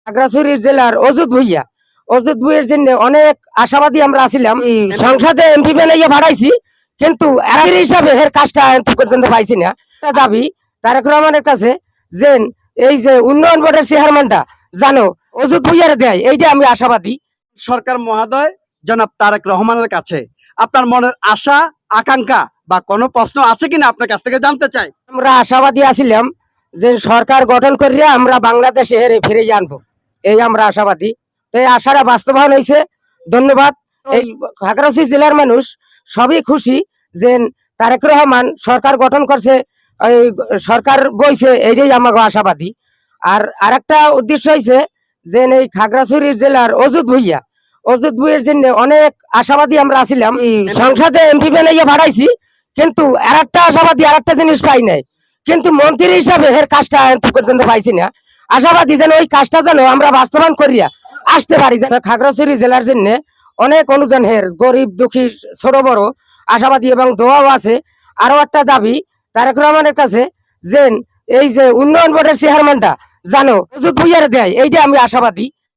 খাগড়াছড়ি জেলার অজুত ভুইয়ের জন্য অনেক আশাবাদী আমরা আছিলাম। সংসদে এমপি বানাইয়া বাড়াইছি, কিন্তু এর হিসাবে এর কাজটা এখন পর্যন্ত পাইছি না। একটা দাবি তারেক রহমানের কাছে যে এই যে উন্নয়ন বোর্ডের চেয়ারম্যানটা জানো অজুত ভুইয়ার দেয়, এইটা আমি আশাবাদী। সরকার মহোদয় জনাব তারেক রহমানের কাছে আপনার মনের আশা আকাঙ্ক্ষা বা কোনো প্রশ্ন আছে কিনা আপনার কাছ থেকে জানতে চাই। আমরা আশাবাদী আছিলাম যে সরকার গঠন করিয়া আমরা বাংলাদেশে ফিরে আনবো, এই আমরা আশাবাদী। তো এই আশাটা বাস্তবায়ন হয়েছে, ধন্যবাদ। এই খাগড়াছড়ি জেলার মানুষ সবই খুশি যে তারেক রহমান সরকার গঠন করছে, এই সরকার বইছে, এইটাই আমাকে আশাবাদী। আর আরেকটা উদ্দেশ্য হয়েছে যে এই খাগড়াছড়ি জেলার অজুত ভুইয়ের জন্য অনেক আশাবাদী আমরা আছিলাম। সংসদে এমপি বানাইয়া বাড়াইছি, কিন্তু আরেকটা আশাবাদী আরেকটা জিনিস পাই নাই, কিন্তু মন্ত্রী হিসাবে এর কাজটা এখন পর্যন্ত পাইছি না। আশাবাদী যেন ওই কাজটা যেন আমরা বাস্তবায়ন করিয়া আসতে পারি। খাগড়াছড়ি জেলার জন্য অনেক অনুদান হের, গরিব দুঃখী ছোট বড় আশাবাদী এবং দোয়াও আছে। আরো একটা দাবি তারেক রহমানের কাছে যে এই যে উন্নয়ন বোর্ডের চেয়ারম্যানটা জানো অজুত ভুইয়ার দেয়, এইটা আমি আশাবাদী।